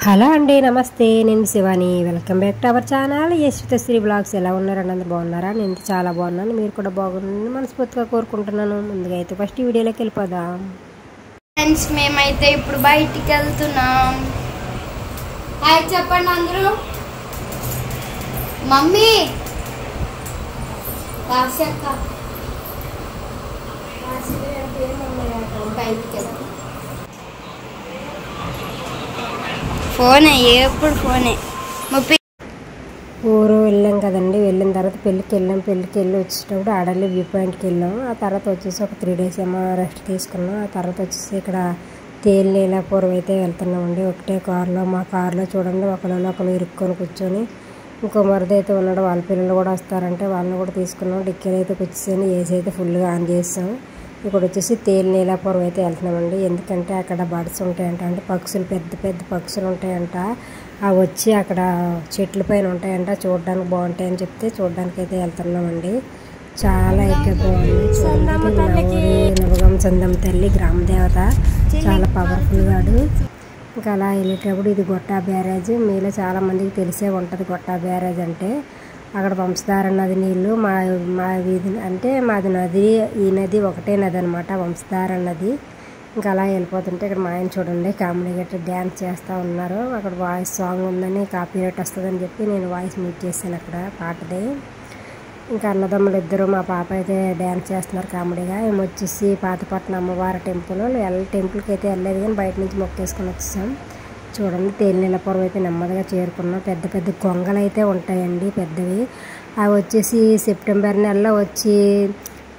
Hello అండి, నమస్తే. నేను Shivani. Welcome back to our channel Yashwithasri blogs. ఎలా ఉన్నారండి? అందరూ బాగున్నారా? నేను చాలా బాగున్నాను. మీరు కూడా బాగున్నారని మనస్ఫూర్తిగా కోరుకుంటున్నాను. ముందుగా అయితే ఫస్ట్ వీడియోలోకి వెళ్ళిపోదాం. ఫ్రెండ్స్, మేమైతే ఇప్పుడు బయటికి వెళ్తున్నాం. హాయ్ చెప్పండి అందరూ. మమ్మీ బయటికి వెళ్తాం. ఫోనే ఎప్పుడు ఫోనే. ఊరు వెళ్ళాం కదండి. వెళ్ళిన తర్వాత పెళ్ళికి వెళ్ళి వచ్చేటప్పుడు ఆడల్లి వ్యూ పాయింట్కి వెళ్ళాం. ఆ తర్వాత వచ్చేసి ఒక 3 days ఏమో రెస్ట్ తీసుకున్నాం. ఆ తర్వాత వచ్చేసి ఇక్కడ తేలినీలాపురం అయితే వెళ్తున్నామండి. ఒకటే కారులో, మా కారులో చూడండి ఒకరు ఇరుక్కొని కూర్చొని, ఇంకో మరిది అయితే ఉన్నాడు. వాళ్ళ పిల్లలు కూడా వస్తారంటే వాళ్ళని కూడా తీసుకున్నాం. డిక్కీలు అయితే కూర్చొని ఏసీ అయితే ఫుల్గా ఆన్ చేస్తాం. ఇక్కడ వచ్చేసి తేలినీలాపురం అయితే వెళ్తున్నామండి. ఎందుకంటే అక్కడ బర్డ్స్ ఉంటాయంట, అంటే పక్షులు, పెద్ద పెద్ద పక్షులు ఉంటాయంట. అవి వచ్చి అక్కడ చెట్ల పైన ఉంటాయంట, చూడడానికి బాగుంటాయని చెప్తే చూడడానికి అయితే వెళ్తున్నామండి. చాలా అయితే బాగుంది. చూడండి, నవగం చందమ్మ తల్లి గ్రామదేవత, చాలా పవర్ఫుల్ గాడు. ఇంకా అలా వెళ్ళేటప్పుడు ఇది గొట్టా బ్యారేజ్. మీలో చాలా మందికి తెలిసే ఉంటుంది గొట్టా బ్యారేజ్ అంటే. అక్కడ వంశధార నది నీళ్ళు మా వీధి, అంటే మాది నది, ఈ నది ఒకటే నది అనమాట, వంశధార నది. ఇంకా అలా వెళ్ళిపోతుంటే ఇక్కడ మా ఆయన చూడండి కామెడీ గట్రా డ్యాన్స్ చేస్తూ ఉన్నారు. అక్కడ వాయిస్ సాంగ్ ఉందని, కాపీరైట్ వస్తుందని చెప్పి నేను వాయిస్ మ్యూట్ చేశాను అక్కడ పాటది. ఇంకా అన్నదమ్ములు ఇద్దరు, మా పాప అయితే డ్యాన్స్ చేస్తున్నారు కామెడీగా. మేము వచ్చేసి పాతపట్నం అమ్మవారి టెంపుల్కి అయితే వెళ్ళలేదు, కానీ బయట నుంచి మొక్కేసుకొని వచ్చేసాం. చూడండి, తేలినీలాపురం అయితే నెమ్మదిగా చేరుకున్నాం. పెద్ద పెద్ద కొంగలు అయితే ఉంటాయండి, పెద్దవి. అవి వచ్చేసి సెప్టెంబర్ నెలలో వచ్చి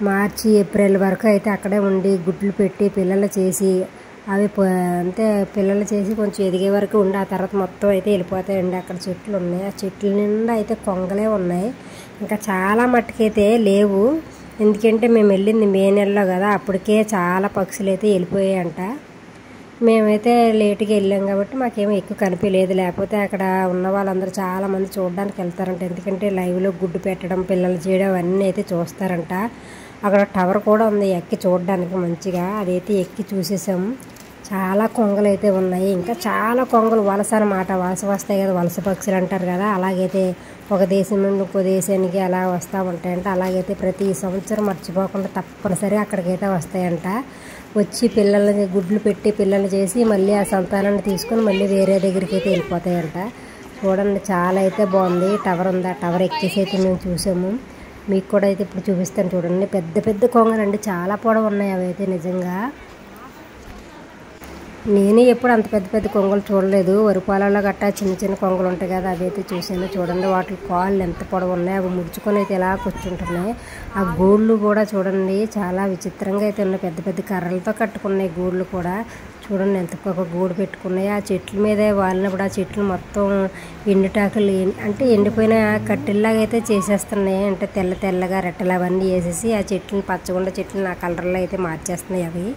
మార్చి, ఏప్రిల్ వరకు అయితే అక్కడే ఉండి గుడ్లు పెట్టి పిల్లలు చేసి, అవి అంటే పిల్లలు చేసి కొంచెం ఎదిగే వరకు ఉండి, ఆ తర్వాత మొత్తం అయితే వెళ్ళిపోతాయండి. అక్కడ చెట్లు ఉన్నాయి, ఆ చెట్ల నిండా అయితే కొంగలే ఉన్నాయి. ఇంకా చాలా మట్టుకైతే లేవు, ఎందుకంటే మేము వెళ్ళింది మే నెలలో కదా, అప్పటికే చాలా పక్షులు అయితే వెళ్ళిపోయాయంట. మేమైతే లేటుగా వెళ్ళాం కాబట్టి మాకేమో ఎక్కువ కనిపించలేదు. లేకపోతే అక్కడ ఉన్న వాళ్ళందరూ చాలామంది చూడడానికి వెళ్తారంట, ఎందుకంటే లైవ్లో గుడ్డు పెట్టడం, పిల్లలు చేయడం అవన్నీ అయితే చూస్తారంట. అక్కడ టవర్ కూడా ఉంది ఎక్కి చూడడానికి మంచిగా, అదైతే ఎక్కి చూసేసాము. చాలా కొంగలు అయితే ఉన్నాయి. ఇంకా చాలా కొంగలు వలస అనమాట, వలస వస్తాయి కదా, వలస పక్షులు అంటారు కదా. అలాగైతే ఒక దేశం నుండి ఇంకో దేశానికి అలా వస్తూ ఉంటాయంట. అలాగైతే ప్రతి సంవత్సరం మర్చిపోకుండా తప్పనిసరిగా అక్కడికైతే వస్తాయంట. వచ్చి పిల్లల్ని గుడ్లు పెట్టి పిల్లలు చేసి మళ్ళీ ఆ సంతానాన్ని తీసుకొని మళ్ళీ వేరే దగ్గరికి అయితే వెళ్ళిపోతాయంట. చూడండి, చాలా అయితే బాగుంది. టవర్ ఉంది, ఆ టవర్ ఎక్కేసి అయితే మేము చూసాము. మీకు కూడా అయితే ఇప్పుడు చూపిస్తాను చూడండి. పెద్ద పెద్ద కొంగలండి, చాలా పొడవు ఉన్నాయి అవి అయితే నిజంగా. నేనే ఎప్పుడు అంత పెద్ద పెద్ద కొంగలు చూడలేదు. వరి పొలాల్లో గట్టా చిన్న చిన్న కొంగలు ఉంటాయి కదా, అవి అయితే చూసాను. చూడండి, వాటి కాళ్ళు ఎంత పొడవు ఉన్నాయి, అవి ముడుచుకొని అయితే ఎలా కూర్చుంటున్నాయి. ఆ గూళ్ళు కూడా చూడండి చాలా విచిత్రంగా అయితే ఉన్నాయి, పెద్ద పెద్ద కర్రలతో కట్టుకున్నాయి గూళ్ళు కూడా. చూడండి ఎంత ఒక గూడు పెట్టుకున్నాయి. ఆ చెట్ల మీదే వాలినప్పుడు ఆ చెట్లు మొత్తం ఎండుటాకులు, అంటే ఎండిపోయిన కట్టెల్లాగా అయితే చేసేస్తున్నాయి. అంటే తెల్ల తెల్లగా రెట్టలు అవన్నీ వేసేసి ఆ చెట్లను, పచ్చగుండ చెట్లను ఆ కలర్లో అయితే మార్చేస్తున్నాయి అవి.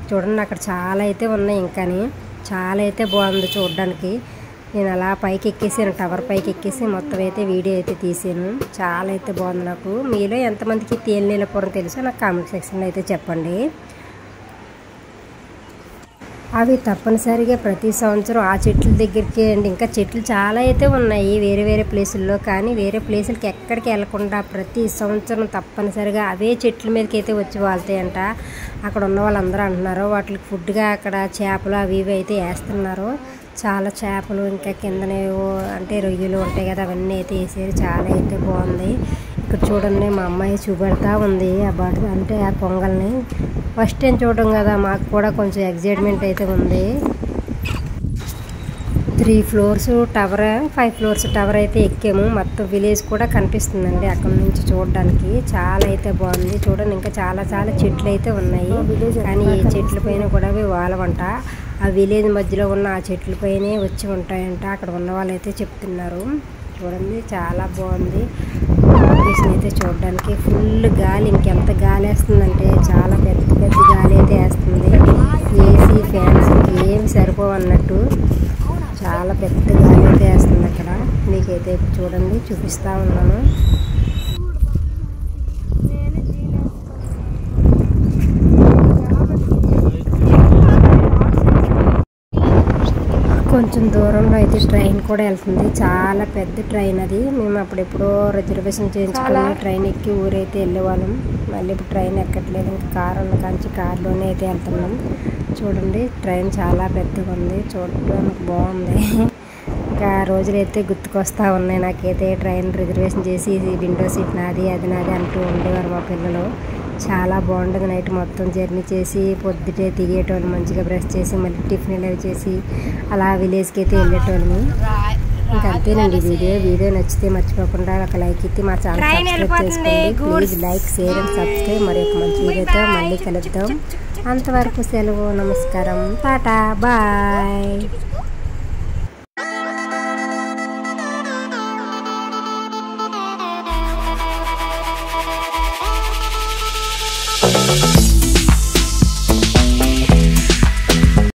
చూడండి, అక్కడ చాలా అయితే ఉన్నాయి. ఇంకాని చాలా అయితే బాగుంది చూడడానికి. నేను అలా పైకి ఎక్కేసాను, టవర్ పైకి ఎక్కేసి మొత్తం అయితే వీడియో అయితే తీసాను. చాలా అయితే బాగుంది. నాకు మీలో ఎంతమందికి తేలినీలాపురం తెలుసో నాకు కామెంట్ సెక్షన్లో అయితే చెప్పండి. అవి తప్పనిసరిగా ప్రతి సంవత్సరం ఆ చెట్ల దగ్గరికి అండి. ఇంకా చెట్లు చాలా అయితే ఉన్నాయి వేరే వేరే ప్లేసుల్లో, కానీ వేరే ప్లేసులకి ఎక్కడికి వెళ్ళకుండా ప్రతి సంవత్సరం తప్పనిసరిగా అవే చెట్ల మీదకి అయితే వచ్చి వాళ్తాయంట. అక్కడ ఉన్న వాళ్ళందరూ అంటున్నారు వాటికి ఫుడ్గా అక్కడ చేపలు అవి ఇవి అయితే వేస్తున్నారు. చాలా చేపలు, ఇంకా కిందనే అంటే రొయ్యలు ఉంటాయి కదా, అవన్నీ అయితే వేసారు. చాలా అయితే బాగుంది. ఇక్కడ చూడండి, మా అమ్మాయి చూపెడతా ఉంది ఆ బర్డ్, అంటే ఆ కొంగల్ని. ఫస్ట్ టైం చూడడం కదా, మాకు కూడా కొంచెం ఎగ్జైట్మెంట్ అయితే ఉంది. 3 floors టవర్, 5 floors టవర్ అయితే ఎక్కాము. మొత్తం విలేజ్ కూడా కనిపిస్తుందండి అక్కడ నుంచి చూడడానికి. చాలా అయితే బాగుంది. చూడండి, ఇంకా చాలా చాలా చెట్లు అయితే ఉన్నాయి, కానీ ఏ చెట్ల పైన కూడా అవి వాలవంట. ఆ విలేజ్ మధ్యలో ఉన్న ఆ చెట్ల పైనే వచ్చి ఉంటాయంట, అక్కడ ఉన్న వాళ్ళు అయితే చెప్తున్నారు. చూడండి, చాలా బాగుంది లొకేషన్ అయితే చూడడానికి. ఫుల్ గాలి, ఇంకెంత గాలి వేస్తుందంటే చాలా పెద్ద పెద్ద గాలి అయితే వేస్తుంది. ఏసీ ఫ్యాన్స్ ఏమి సరిపోవన్నట్టు చాలా పెద్ద గాలి అయితే వేస్తుంది అక్కడ. మీకైతే చూడండి చూపిస్తూ ఉన్నాను. కొంచెం దూరంలో అయితే ట్రైన్ కూడా వెళ్తుంది. చాలా పెద్ద ట్రైన్ అది. మేము అప్పుడెప్పుడో రిజర్వేషన్ చేయించుకుని ట్రైన్ ఎక్కి ఊరైతే వెళ్ళేవాళ్ళం. మళ్ళీ ఇప్పుడు ట్రైన్ ఎక్కట్లేదు. ఇంకా కారు ఉన్న కాంచి కారులోనే అయితే వెళ్తున్నాం. చూడండి ట్రైన్ చాలా పెద్దగా ఉంది. చూడడానికి బాగుంది. ఇంకా రోజులు అయితే గుర్తుకొస్తూ ఉన్నాయి నాకైతే. ట్రైన్ రిజర్వేషన్ చేసి విండో సీట్ నాది అది నాది అంటూ ఉండేవారు మా పిల్లలు. చాలా బాగుంటుంది. నైట్ మొత్తం జర్నీ చేసి పొద్దుటే దిగేటోళ్ళు, మంచిగా బ్రష్ చేసి మళ్ళీ టిఫిన్లు అవి చేసి అలా విలేజ్కి అయితే వెళ్ళేటోళ్ళము. ఇంకా అంతేనండి వీడియో నచ్చితే మర్చిపోకుండా ఒక లైక్ ఇచ్చి మా ఛానల్ సబ్స్క్రైబ్ చేసుకోండి. Please like, share and subscribe. మరి ఒక మంచి వీడియోతో మళ్ళీ కలుద్దాం. అంతవరకు సెలవు. నమస్కారం. టాటా బాయ్.